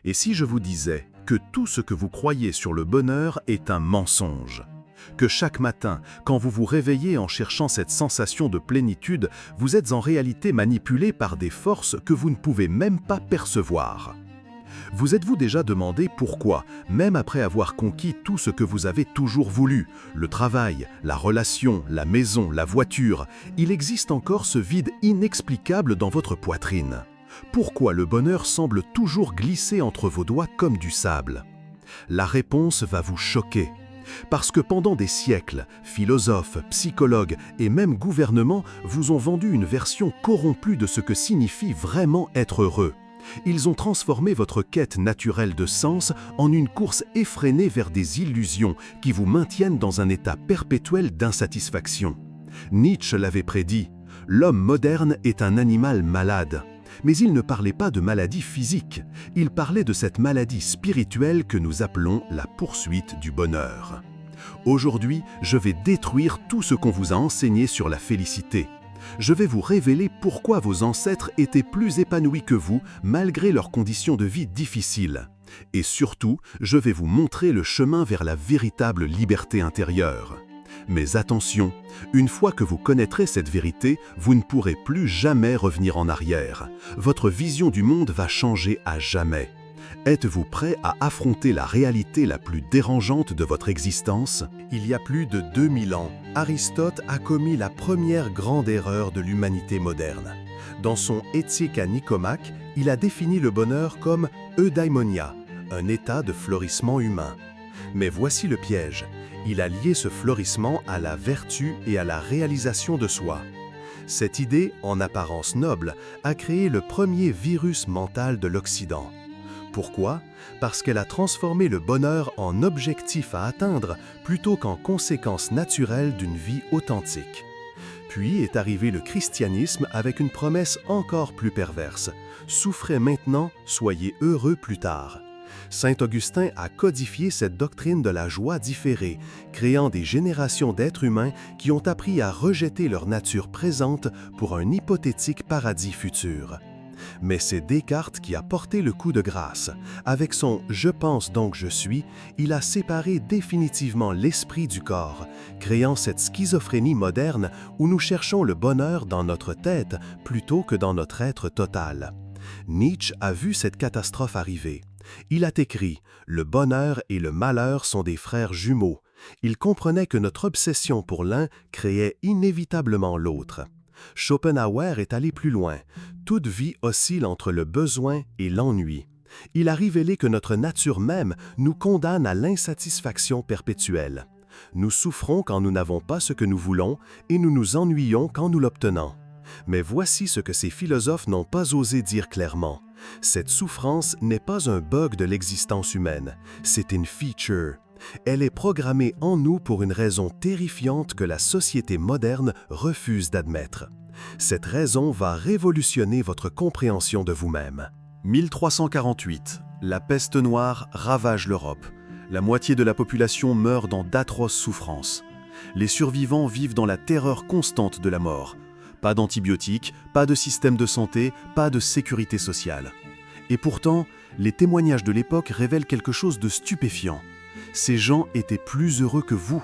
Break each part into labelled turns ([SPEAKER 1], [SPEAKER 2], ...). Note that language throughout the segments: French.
[SPEAKER 1] Et si je vous disais que tout ce que vous croyez sur le bonheur est un mensonge? Que chaque matin, quand vous vous réveillez en cherchant cette sensation de plénitude, vous êtes en réalité manipulé par des forces que vous ne pouvez même pas percevoir? Vous êtes-vous déjà demandé pourquoi, même après avoir conquis tout ce que vous avez toujours voulu, le travail, la relation, la maison, la voiture, il existe encore ce vide inexplicable dans votre poitrine? Pourquoi le bonheur semble toujours glisser entre vos doigts comme du sable? La réponse va vous choquer. Parce que pendant des siècles, philosophes, psychologues et même gouvernements vous ont vendu une version corrompue de ce que signifie vraiment être heureux. Ils ont transformé votre quête naturelle de sens en une course effrénée vers des illusions qui vous maintiennent dans un état perpétuel d'insatisfaction. Nietzsche l'avait prédit, l'homme moderne est un animal malade. Mais il ne parlait pas de maladie physique, il parlait de cette maladie spirituelle que nous appelons la poursuite du bonheur. Aujourd'hui, je vais détruire tout ce qu'on vous a enseigné sur la félicité. Je vais vous révéler pourquoi vos ancêtres étaient plus épanouis que vous malgré leurs conditions de vie difficiles. Et surtout, je vais vous montrer le chemin vers la véritable liberté intérieure. Mais attention, une fois que vous connaîtrez cette vérité, vous ne pourrez plus jamais revenir en arrière. Votre vision du monde va changer à jamais. Êtes-vous prêt à affronter la réalité la plus dérangeante de votre existence? Il y a plus de 2000 ans, Aristote a commis la première grande erreur de l'humanité moderne. Dans son Éthique à Nicomaque, il a défini le bonheur comme eudaimonia, un état de florissement humain. Mais voici le piège. Il a lié ce florissement à la vertu et à la réalisation de soi. Cette idée, en apparence noble, a créé le premier virus mental de l'Occident. Pourquoi? Parce qu'elle a transformé le bonheur en objectif à atteindre plutôt qu'en conséquence naturelle d'une vie authentique. Puis est arrivé le christianisme avec une promesse encore plus perverse. Souffrez maintenant, soyez heureux plus tard. Saint Augustin a codifié cette doctrine de la joie différée, créant des générations d'êtres humains qui ont appris à rejeter leur nature présente pour un hypothétique paradis futur. Mais c'est Descartes qui a porté le coup de grâce. Avec son « je pense donc je suis », il a séparé définitivement l'esprit du corps, créant cette schizophrénie moderne où nous cherchons le bonheur dans notre tête plutôt que dans notre être total. Nietzsche a vu cette catastrophe arriver. Il a écrit « Le bonheur et le malheur sont des frères jumeaux ». Il comprenait que notre obsession pour l'un créait inévitablement l'autre. Schopenhauer est allé plus loin. Toute vie oscille entre le besoin et l'ennui. Il a révélé que notre nature même nous condamne à l'insatisfaction perpétuelle. Nous souffrons quand nous n'avons pas ce que nous voulons et nous nous ennuyons quand nous l'obtenons. Mais voici ce que ces philosophes n'ont pas osé dire clairement. Cette souffrance n'est pas un bug de l'existence humaine, c'est une feature. Elle est programmée en nous pour une raison terrifiante que la société moderne refuse d'admettre. Cette raison va révolutionner votre compréhension de vous-même. 1348, la peste noire ravage l'Europe. La moitié de la population meurt dans d'atroces souffrances. Les survivants vivent dans la terreur constante de la mort. Pas d'antibiotiques, pas de système de santé, pas de sécurité sociale. Et pourtant, les témoignages de l'époque révèlent quelque chose de stupéfiant. Ces gens étaient plus heureux que vous.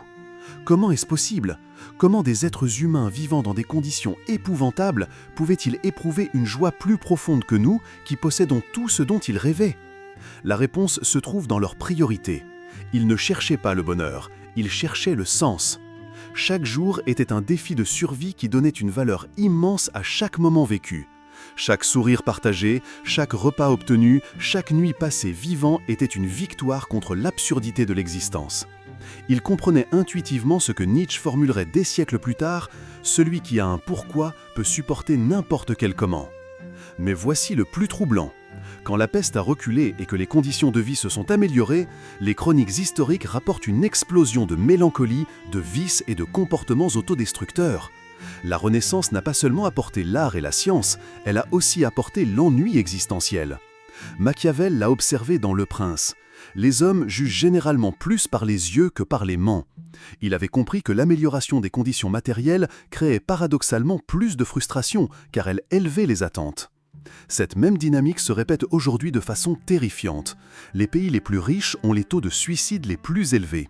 [SPEAKER 1] Comment est-ce possible? Comment des êtres humains vivant dans des conditions épouvantables pouvaient-ils éprouver une joie plus profonde que nous qui possédons tout ce dont ils rêvaient? La réponse se trouve dans leur priorité. Ils ne cherchaient pas le bonheur, ils cherchaient le sens. Chaque jour était un défi de survie qui donnait une valeur immense à chaque moment vécu. Chaque sourire partagé, chaque repas obtenu, chaque nuit passée vivant était une victoire contre l'absurdité de l'existence. Ils comprenaient intuitivement ce que Nietzsche formulerait des siècles plus tard, celui qui a un pourquoi peut supporter n'importe quel comment. Mais voici le plus troublant. Quand la peste a reculé et que les conditions de vie se sont améliorées, les chroniques historiques rapportent une explosion de mélancolie, de vices et de comportements autodestructeurs. La Renaissance n'a pas seulement apporté l'art et la science, elle a aussi apporté l'ennui existentiel. Machiavel l'a observé dans Le Prince. Les hommes jugent généralement plus par les yeux que par les mains. Il avait compris que l'amélioration des conditions matérielles créait paradoxalement plus de frustration, car elle élevait les attentes. Cette même dynamique se répète aujourd'hui de façon terrifiante. Les pays les plus riches ont les taux de suicide les plus élevés.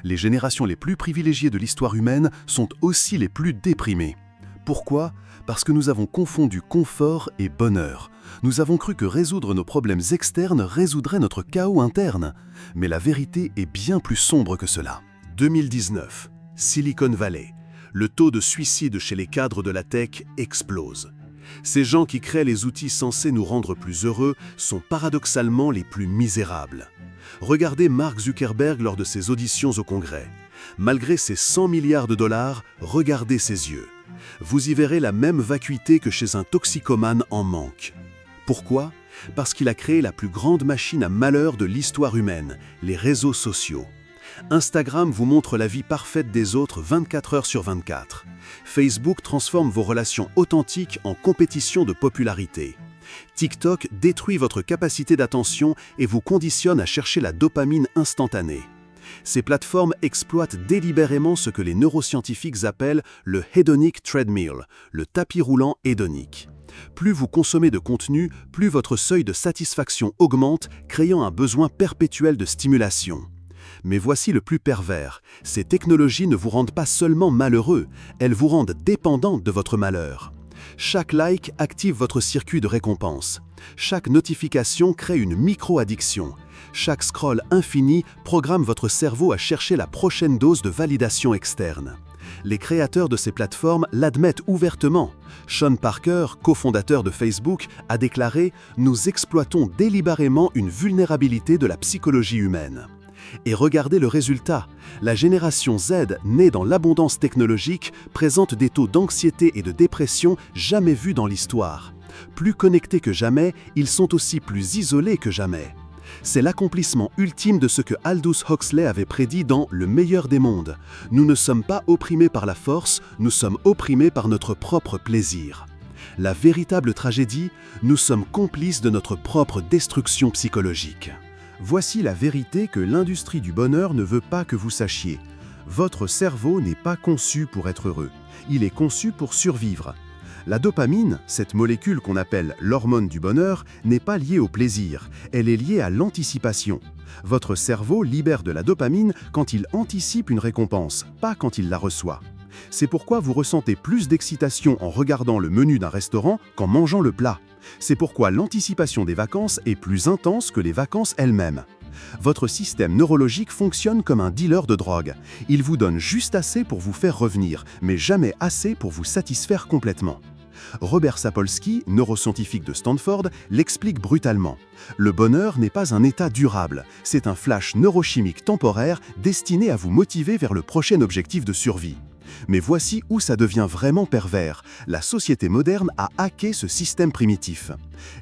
[SPEAKER 1] Les générations les plus privilégiées de l'histoire humaine sont aussi les plus déprimées. Pourquoi ? Parce que nous avons confondu confort et bonheur. Nous avons cru que résoudre nos problèmes externes résoudrait notre chaos interne. Mais la vérité est bien plus sombre que cela. 2019, Silicon Valley. Le taux de suicide chez les cadres de la tech explose. Ces gens qui créent les outils censés nous rendre plus heureux sont paradoxalement les plus misérables. Regardez Mark Zuckerberg lors de ses auditions au Congrès. Malgré ses 100 milliards de dollars, regardez ses yeux. Vous y verrez la même vacuité que chez un toxicomane en manque. Pourquoi ? Parce qu'il a créé la plus grande machine à malheur de l'histoire humaine, les réseaux sociaux. Instagram vous montre la vie parfaite des autres 24 heures sur 24. Facebook transforme vos relations authentiques en compétition de popularité. TikTok détruit votre capacité d'attention et vous conditionne à chercher la dopamine instantanée. Ces plateformes exploitent délibérément ce que les neuroscientifiques appellent le hedonic treadmill, le tapis roulant hédonique. Plus vous consommez de contenu, plus votre seuil de satisfaction augmente, créant un besoin perpétuel de stimulation. Mais voici le plus pervers, ces technologies ne vous rendent pas seulement malheureux, elles vous rendent dépendant de votre malheur. Chaque like active votre circuit de récompense. Chaque notification crée une micro-addiction. Chaque scroll infini programme votre cerveau à chercher la prochaine dose de validation externe. Les créateurs de ces plateformes l'admettent ouvertement. Sean Parker, cofondateur de Facebook, a déclaré « Nous exploitons délibérément une vulnérabilité de la psychologie humaine ». Et regardez le résultat. La génération Z, née dans l'abondance technologique, présente des taux d'anxiété et de dépression jamais vus dans l'histoire. Plus connectés que jamais, ils sont aussi plus isolés que jamais. C'est l'accomplissement ultime de ce que Aldous Huxley avait prédit dans Le meilleur des mondes. Nous ne sommes pas opprimés par la force, nous sommes opprimés par notre propre plaisir. La véritable tragédie, nous sommes complices de notre propre destruction psychologique. Voici la vérité que l'industrie du bonheur ne veut pas que vous sachiez. Votre cerveau n'est pas conçu pour être heureux. Il est conçu pour survivre. La dopamine, cette molécule qu'on appelle l'hormone du bonheur, n'est pas liée au plaisir. Elle est liée à l'anticipation. Votre cerveau libère de la dopamine quand il anticipe une récompense, pas quand il la reçoit. C'est pourquoi vous ressentez plus d'excitation en regardant le menu d'un restaurant qu'en mangeant le plat. C'est pourquoi l'anticipation des vacances est plus intense que les vacances elles-mêmes. Votre système neurologique fonctionne comme un dealer de drogue. Il vous donne juste assez pour vous faire revenir, mais jamais assez pour vous satisfaire complètement. Robert Sapolsky, neuroscientifique de Stanford, l'explique brutalement. Le bonheur n'est pas un état durable, c'est un flash neurochimique temporaire destiné à vous motiver vers le prochain objectif de survie. Mais voici où ça devient vraiment pervers. La société moderne a hacké ce système primitif.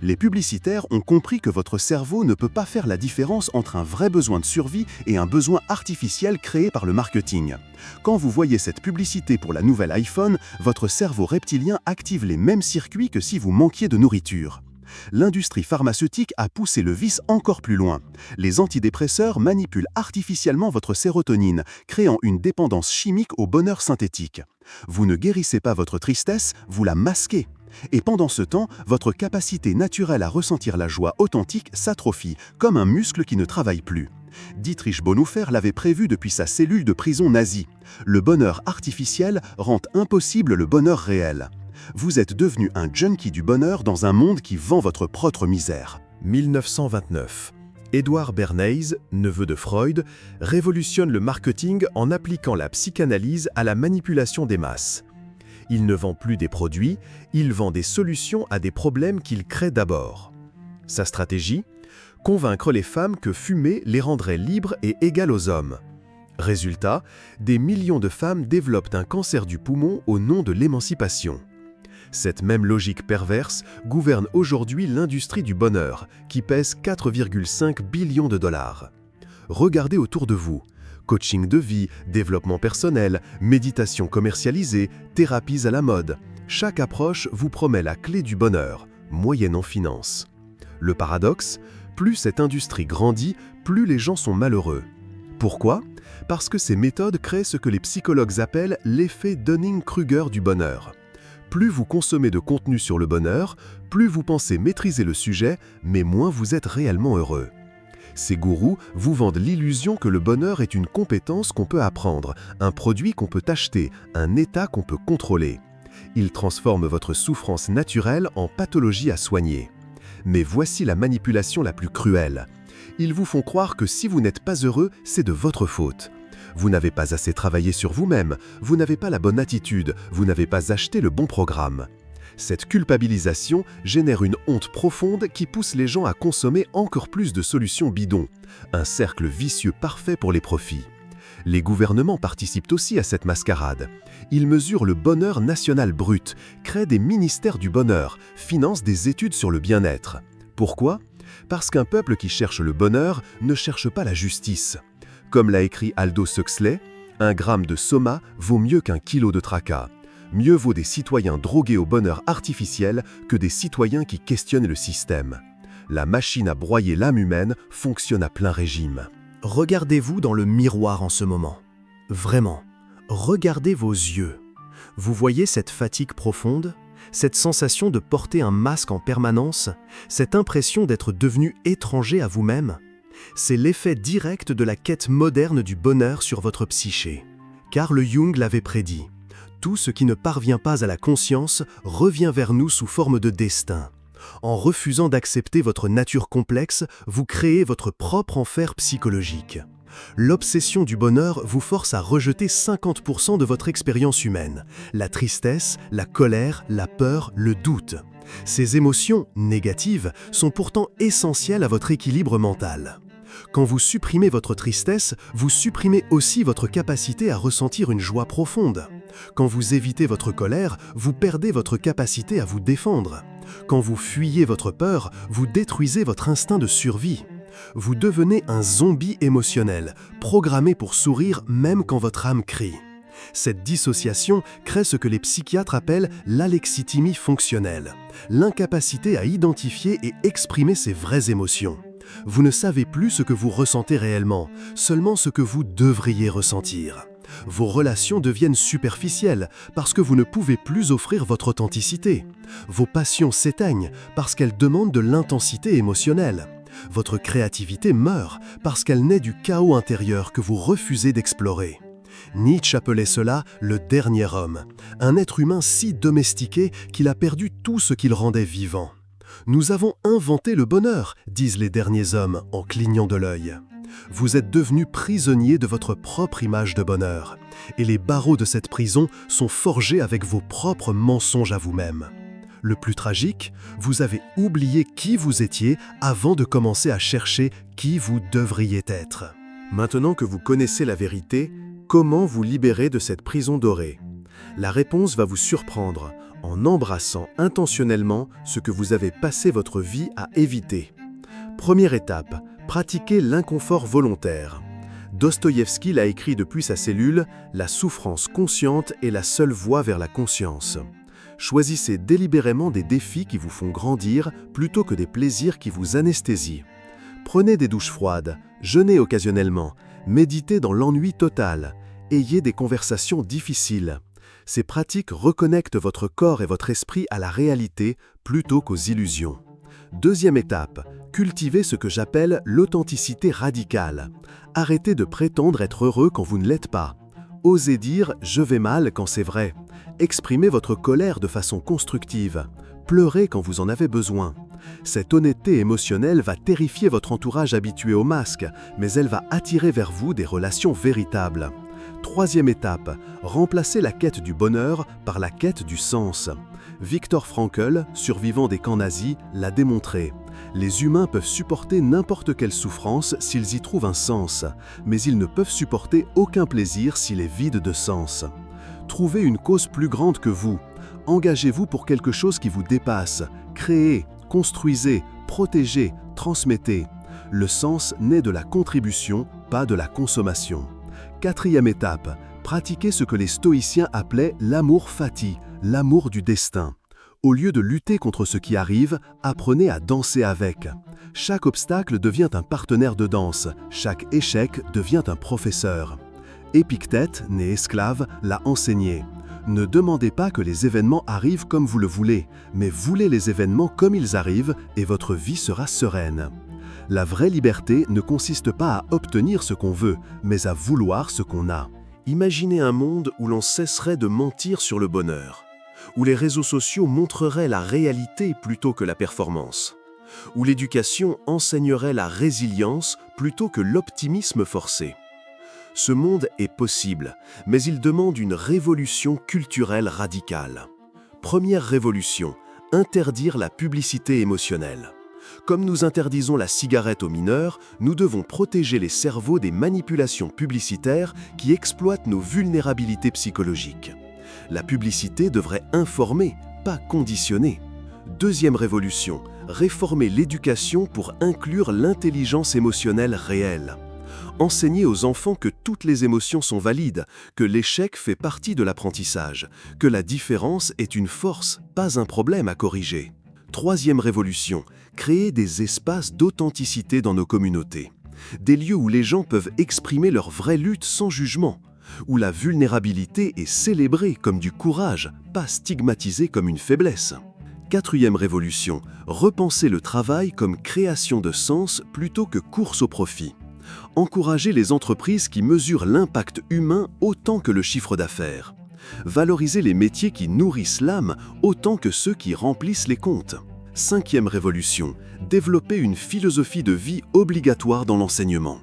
[SPEAKER 1] Les publicitaires ont compris que votre cerveau ne peut pas faire la différence entre un vrai besoin de survie et un besoin artificiel créé par le marketing. Quand vous voyez cette publicité pour la nouvelle iPhone, votre cerveau reptilien active les mêmes circuits que si vous manquiez de nourriture. L'industrie pharmaceutique a poussé le vice encore plus loin. Les antidépresseurs manipulent artificiellement votre sérotonine, créant une dépendance chimique au bonheur synthétique. Vous ne guérissez pas votre tristesse, vous la masquez. Et pendant ce temps, votre capacité naturelle à ressentir la joie authentique s'atrophie, comme un muscle qui ne travaille plus. Dietrich Bonhoeffer l'avait prévu depuis sa cellule de prison nazie. Le bonheur artificiel rend impossible le bonheur réel. Vous êtes devenu un junkie du bonheur dans un monde qui vend votre propre misère. 1929. Édouard Bernays, neveu de Freud, révolutionne le marketing en appliquant la psychanalyse à la manipulation des masses. Il ne vend plus des produits, il vend des solutions à des problèmes qu'il crée d'abord. Sa stratégie ? Convaincre les femmes que fumer les rendrait libres et égales aux hommes. Résultat, des millions de femmes développent un cancer du poumon au nom de l'émancipation. Cette même logique perverse gouverne aujourd'hui l'industrie du bonheur, qui pèse 4,5 billions de dollars. Regardez autour de vous. Coaching de vie, développement personnel, méditation commercialisée, thérapies à la mode. Chaque approche vous promet la clé du bonheur, moyennant finance. Le paradoxe, plus cette industrie grandit, plus les gens sont malheureux. Pourquoi ? Parce que ces méthodes créent ce que les psychologues appellent l'effet Dunning-Kruger du bonheur. Plus vous consommez de contenu sur le bonheur, plus vous pensez maîtriser le sujet, mais moins vous êtes réellement heureux. Ces gourous vous vendent l'illusion que le bonheur est une compétence qu'on peut apprendre, un produit qu'on peut acheter, un état qu'on peut contrôler. Ils transforment votre souffrance naturelle en pathologie à soigner. Mais voici la manipulation la plus cruelle. Ils vous font croire que si vous n'êtes pas heureux, c'est de votre faute. Vous n'avez pas assez travaillé sur vous-même, vous n'avez pas la bonne attitude, vous n'avez pas acheté le bon programme. Cette culpabilisation génère une honte profonde qui pousse les gens à consommer encore plus de solutions bidons. Un cercle vicieux parfait pour les profits. Les gouvernements participent aussi à cette mascarade. Ils mesurent le bonheur national brut, créent des ministères du bonheur, financent des études sur le bien-être. Pourquoi ? Parce qu'un peuple qui cherche le bonheur ne cherche pas la justice. Comme l'a écrit Aldous Huxley, 1 gramme de soma vaut mieux qu'1 kilo de tracas. Mieux vaut des citoyens drogués au bonheur artificiel que des citoyens qui questionnent le système. La machine à broyer l'âme humaine fonctionne à plein régime.
[SPEAKER 2] Regardez-vous dans le miroir en ce moment. Vraiment, regardez vos yeux. Vous voyez cette fatigue profonde ? Cette sensation de porter un masque en permanence ? Cette impression d'être devenu étranger à vous-même ? C'est l'effet direct de la quête moderne du bonheur sur votre psyché. Carl Jung l'avait prédit. Tout ce qui ne parvient pas à la conscience revient vers nous sous forme de destin. En refusant d'accepter votre nature complexe, vous créez votre propre enfer psychologique. L'obsession du bonheur vous force à rejeter 50% de votre expérience humaine. La tristesse, la colère, la peur, le doute. Ces émotions négatives sont pourtant essentielles à votre équilibre mental. Quand vous supprimez votre tristesse, vous supprimez aussi votre capacité à ressentir une joie profonde. Quand vous évitez votre colère, vous perdez votre capacité à vous défendre. Quand vous fuyez votre peur, vous détruisez votre instinct de survie. Vous devenez un zombie émotionnel, programmé pour sourire même quand votre âme crie. Cette dissociation crée ce que les psychiatres appellent l'alexithymie fonctionnelle, l'incapacité à identifier et exprimer ses vraies émotions. Vous ne savez plus ce que vous ressentez réellement, seulement ce que vous devriez ressentir. Vos relations deviennent superficielles parce que vous ne pouvez plus offrir votre authenticité. Vos passions s'éteignent parce qu'elles demandent de l'intensité émotionnelle. Votre créativité meurt parce qu'elle naît du chaos intérieur que vous refusez d'explorer. Nietzsche appelait cela le dernier homme, un être humain si domestiqué qu'il a perdu tout ce qu'il rendait vivant. Nous avons inventé le bonheur, disent les derniers hommes en clignant de l'œil. Vous êtes devenus prisonniers de votre propre image de bonheur, et les barreaux de cette prison sont forgés avec vos propres mensonges à vous-même. Le plus tragique, vous avez oublié qui vous étiez avant de commencer à chercher qui vous devriez être.
[SPEAKER 1] Maintenant que vous connaissez la vérité, comment vous libérer de cette prison dorée ? La réponse va vous surprendre en embrassant intentionnellement ce que vous avez passé votre vie à éviter. Première étape, pratiquez l'inconfort volontaire. Dostoïevski l'a écrit depuis sa cellule, la souffrance consciente est la seule voie vers la conscience. Choisissez délibérément des défis qui vous font grandir plutôt que des plaisirs qui vous anesthésient. Prenez des douches froides, jeûnez occasionnellement, méditez dans l'ennui total, ayez des conversations difficiles. Ces pratiques reconnectent votre corps et votre esprit à la réalité plutôt qu'aux illusions. Deuxième étape, cultivez ce que j'appelle l'authenticité radicale. Arrêtez de prétendre être heureux quand vous ne l'êtes pas. Osez dire « je vais mal » quand c'est vrai. Exprimez votre colère de façon constructive. Pleurez quand vous en avez besoin. Cette honnêteté émotionnelle va terrifier votre entourage habitué au masque, mais elle va attirer vers vous des relations véritables. Troisième étape, remplacez la quête du bonheur par la quête du sens. Viktor Frankl, survivant des camps nazis, l'a démontré. Les humains peuvent supporter n'importe quelle souffrance s'ils y trouvent un sens, mais ils ne peuvent supporter aucun plaisir s'il est vide de sens. Trouvez une cause plus grande que vous. Engagez-vous pour quelque chose qui vous dépasse. Créez, construisez, protégez, transmettez. Le sens naît de la contribution, pas de la consommation. Quatrième étape, pratiquez ce que les stoïciens appelaient l'amour fati, l'amour du destin. Au lieu de lutter contre ce qui arrive, apprenez à danser avec. Chaque obstacle devient un partenaire de danse, chaque échec devient un professeur. Épictète, né esclave, l'a enseigné. Ne demandez pas que les événements arrivent comme vous le voulez, mais voulez les événements comme ils arrivent et votre vie sera sereine. La vraie liberté ne consiste pas à obtenir ce qu'on veut, mais à vouloir ce qu'on a.
[SPEAKER 2] Imaginez un monde où l'on cesserait de mentir sur le bonheur, où les réseaux sociaux montreraient la réalité plutôt que la performance, où l'éducation enseignerait la résilience plutôt que l'optimisme forcé. Ce monde est possible, mais il demande une révolution culturelle radicale. Première révolution, interdire la publicité émotionnelle. Comme nous interdisons la cigarette aux mineurs, nous devons protéger les cerveaux des manipulations publicitaires qui exploitent nos vulnérabilités psychologiques. La publicité devrait informer, pas conditionner. Deuxième révolution, réformer l'éducation pour inclure l'intelligence émotionnelle réelle. Enseigner aux enfants que toutes les émotions sont valides, que l'échec fait partie de l'apprentissage, que la différence est une force, pas un problème à corriger. Troisième révolution, créer des espaces d'authenticité dans nos communautés. Des lieux où les gens peuvent exprimer leur vraie lutte sans jugement, où la vulnérabilité est célébrée comme du courage, pas stigmatisée comme une faiblesse. Quatrième révolution, repenser le travail comme création de sens plutôt que course au profit. Encourager les entreprises qui mesurent l'impact humain autant que le chiffre d'affaires. Valoriser les métiers qui nourrissent l'âme autant que ceux qui remplissent les comptes. Cinquième révolution, développer une philosophie de vie obligatoire dans l'enseignement.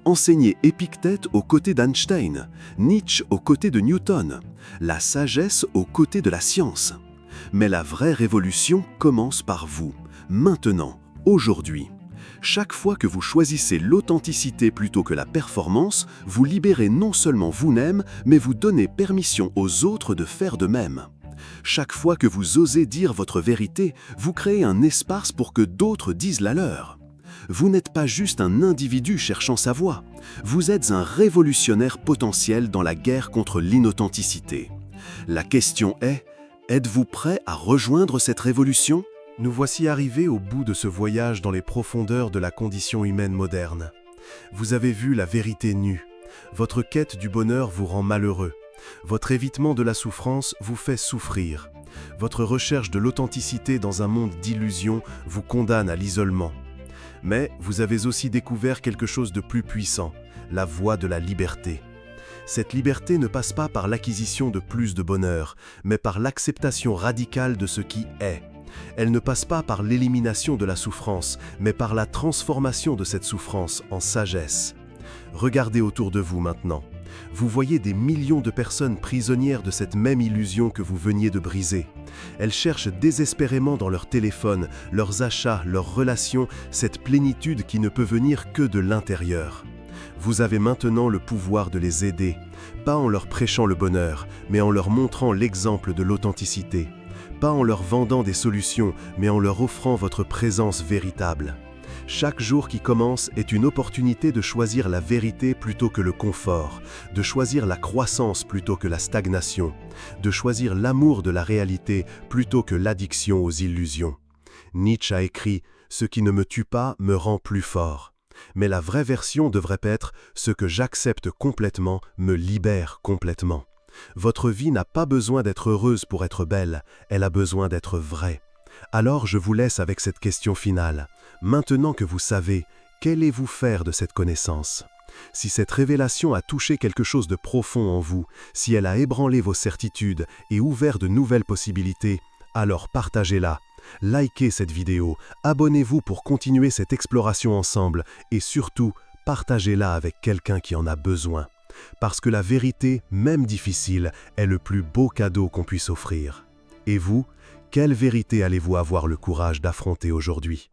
[SPEAKER 2] Enseigner Épictète aux côtés d'Einstein, Nietzsche aux côtés de Newton, la sagesse aux côtés de la science. Mais la vraie révolution commence par vous, maintenant, aujourd'hui. Chaque fois que vous choisissez l'authenticité plutôt que la performance, vous libérez non seulement vous-même, mais vous donnez permission aux autres de faire de même. Chaque fois que vous osez dire votre vérité, vous créez un espace pour que d'autres disent la leur. Vous n'êtes pas juste un individu cherchant sa voie, vous êtes un révolutionnaire potentiel dans la guerre contre l'inauthenticité. La question est, êtes-vous prêt à rejoindre cette révolution ?
[SPEAKER 1] Nous voici arrivés au bout de ce voyage dans les profondeurs de la condition humaine moderne. Vous avez vu la vérité nue. Votre quête du bonheur vous rend malheureux. Votre évitement de la souffrance vous fait souffrir. Votre recherche de l'authenticité dans un monde d'illusions vous condamne à l'isolement. Mais vous avez aussi découvert quelque chose de plus puissant, la voie de la liberté. Cette liberté ne passe pas par l'acquisition de plus de bonheur, mais par l'acceptation radicale de ce qui est. Elle ne passe pas par l'élimination de la souffrance, mais par la transformation de cette souffrance en sagesse. Regardez autour de vous maintenant. Vous voyez des millions de personnes prisonnières de cette même illusion que vous veniez de briser. Elles cherchent désespérément dans leur téléphone, leurs achats, leurs relations, cette plénitude qui ne peut venir que de l'intérieur. Vous avez maintenant le pouvoir de les aider, pas en leur prêchant le bonheur, mais en leur montrant l'exemple de l'authenticité. Pas en leur vendant des solutions, mais en leur offrant votre présence véritable. Chaque jour qui commence est une opportunité de choisir la vérité plutôt que le confort, de choisir la croissance plutôt que la stagnation, de choisir l'amour de la réalité plutôt que l'addiction aux illusions. Nietzsche a écrit « Ce qui ne me tue pas me rend plus fort ». Mais la vraie version devrait être « Ce que j'accepte complètement me libère complètement ». Votre vie n'a pas besoin d'être heureuse pour être belle, elle a besoin d'être vraie. Alors je vous laisse avec cette question finale. Maintenant que vous savez, qu'allez-vous faire de cette connaissance ? Si cette révélation a touché quelque chose de profond en vous, si elle a ébranlé vos certitudes et ouvert de nouvelles possibilités, alors partagez-la. Likez cette vidéo, abonnez-vous pour continuer cette exploration ensemble et surtout, partagez-la avec quelqu'un qui en a besoin. Parce que la vérité, même difficile, est le plus beau cadeau qu'on puisse offrir. Et vous, quelle vérité allez-vous avoir le courage d'affronter aujourd'hui ?